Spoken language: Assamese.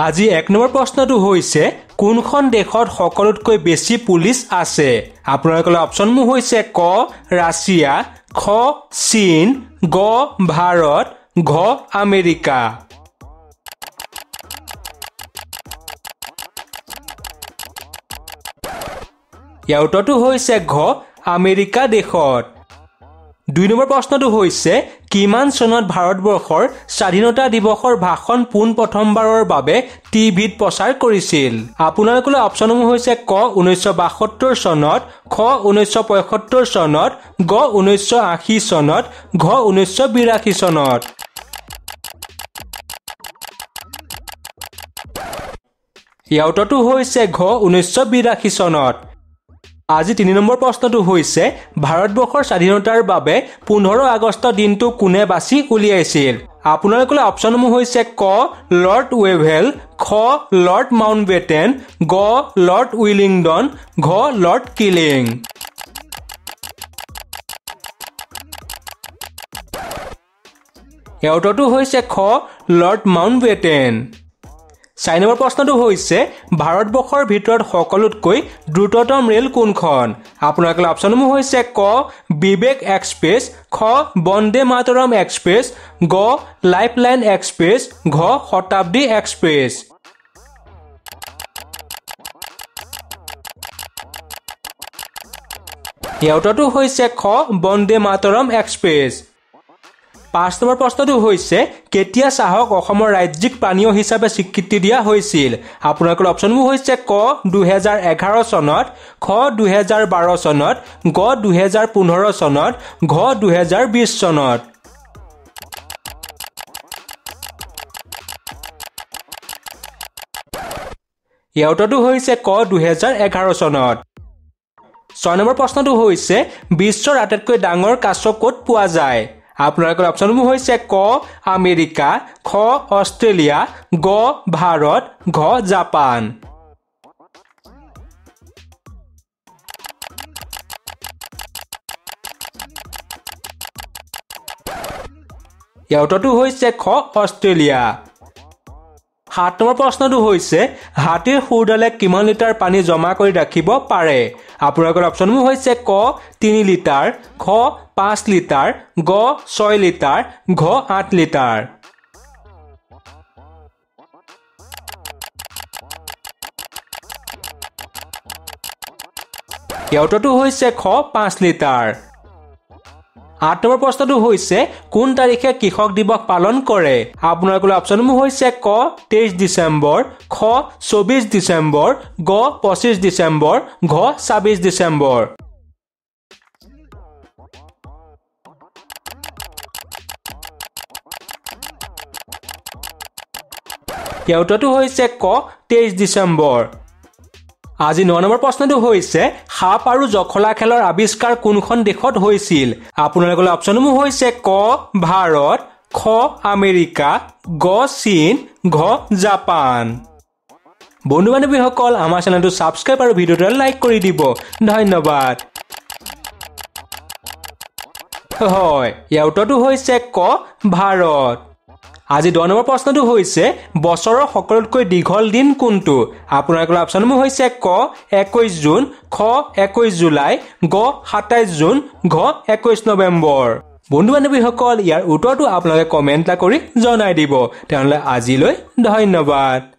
আজি 1 নম্বৰ প্ৰশ্নটো হৈছে কোনখন দেশত সকলোতকৈ বেছি পুলিচ আছে আপোনালোকৰ অপচনমু হৈছে ক ৰাছিয়া খ চীন গ ভাৰত ঘ আমেৰিকা ইয়াৰ উত্তৰটো হৈছে ঘ আমেৰিকা দেশত 2 নম্বৰ প্ৰশ্নটো হৈছে কিমান চনত ভাৰতবৰ্ষৰ স্বাধীনতা দিৱসৰ ভাষণ পোন প্ৰথমবাৰৰ বাবে টিভিত প্ৰচাৰ কৰিছিল আপোনালোকৰ অপচনসমূহ হৈছে ক 1972 চনত খ 1975 চনত গ 1980 চনত ঘ 1982 চনত ইয়াৰ উত্তৰটো হৈছে ঘ 1982 চনত আজি 3 নম্বৰ প্ৰশ্নটো হৈছে ভাৰতবৰ্ষৰ স্বাধীনতাৰ বাবে 15 আগষ্ট দিনটো কোনে বাছি উলিয়াইছিল আপোনালোকৰ অপচনসমূহ হৈছে ক লৰ্ড ওয়েভেল খ লৰ্ড মাউণ্টবেটেন গ লৰ্ড উইলিংডন ঘ লৰ্ড কিলিং ইয়াৰ উত্তৰটো হৈছে খ লৰ্ড মাউণ্টবেটেন 4 নম্বৰ প্ৰশ্নটো হৈছে ভাৰতবৰ্ষৰ ভিতৰত সকলোতকৈ দ্ৰুততম ৰেল কোনখন আপোনালোকৰ অপচনসমূহ হৈছে ক বিবেক এক্সপ্ৰেছ খ বন্দে মাতৰম এক্সপ্ৰেছ গ লাইফলাইন এক্সপ্ৰেছ ঘ শতাব্দী এক্সপ্ৰেছ ইয়াৰ উত্তৰটো হৈছে খ বন্দে মাতৰম এক্সপ্ৰেছ 5 নম্বৰ প্ৰশ্নটো হৈছে কেতিয়া চাহক অসমৰ ৰাজ্যিক পানীয় হিচাপে স্বীকৃতি দিয়া হৈছিল আপোনালোকৰ অপচনবোৰ হৈছে ক 2011 চনত খ 2012 চনত গ 2015 চনত ঘ 2020 চনত ইয়াৰ উত্তৰটো হৈছে ক 2011 চনত 6 নম্বৰ প্ৰশ্নটো হৈছে বিশ্বৰ আটাইতকৈ ডাঙৰ কাছ ক'ত পোৱা যায় আপোনালোকৰ অপচনবোৰ হৈছে ক আমেৰিকা খ অষ্ট্ৰেলিয়া গ ভাৰত ঘ জাপান ইয়াৰ উত্তৰটো হৈছে খ অষ্ট্ৰেলিয়া 7 নম্বৰ প্ৰশ্নটো হৈছে হাতীৰ খুৰডালে কিমান লিটাৰ পানী জমা কৰি ৰাখিব পাৰে আপোনালোকৰ অপচনবোৰ হৈছে ক 3 লিটাৰ খ 5 লিটাৰ গ 6 লিটাৰ ঘ 8 লিটাৰ ইয়াৰ উত্তৰটো হৈছে খ 5 লিটাৰ 8 নম্বৰ প্ৰশ্নটো হৈছে কোন তাৰিখে কৃষক দিৱস পালন কৰে আপোনালোকৰ অপচনসমূহ হৈছে ক 23 ডিসেম্বৰ খ 24 ডিসেম্বৰ গ 25 ডিসেম্বৰ ঘ 26 ডিসেম্বৰ ইয়াৰ উত্তৰটো হৈছে ক 23 ডিসেম্বৰ আজি 9 নম্বৰ প্ৰশ্নটো হৈছে সাপ আৰু জখলা খেলৰ আৱিষ্কাৰ কোনখন দেশত হৈছিল আপোনালোকৰ অপচনসমূহ হৈছে ক ভাৰত খ আমেৰিকা গ চীন ঘ জাপান বন্ধু বান্ধৱীসকল আমাৰ চেনেলটো সাবস্ক্ৰাইব আৰু ভিডিওটো লাইক কৰি দিব ধন্যবাদ হয় ইয়াৰ উত্তৰটো হৈছে ক ভাৰত আজি 10 নম্বৰ প্ৰশ্নটো হৈছে বছৰৰ সকলোতকৈ দীঘল দিন কোনটো আপোনালোকৰ অপচনসমূহ হৈছে ক 21 জুন খ 21 জুলাই গ 27 জুন ঘ 21 নৱেম্বৰ বন্ধু বান্ধৱীসকল ইয়াৰ উত্তৰটো আপোনালোকে কমেন্ট কৰি জনাই দিব তেনেহলে আজিলৈ ধন্যবাদ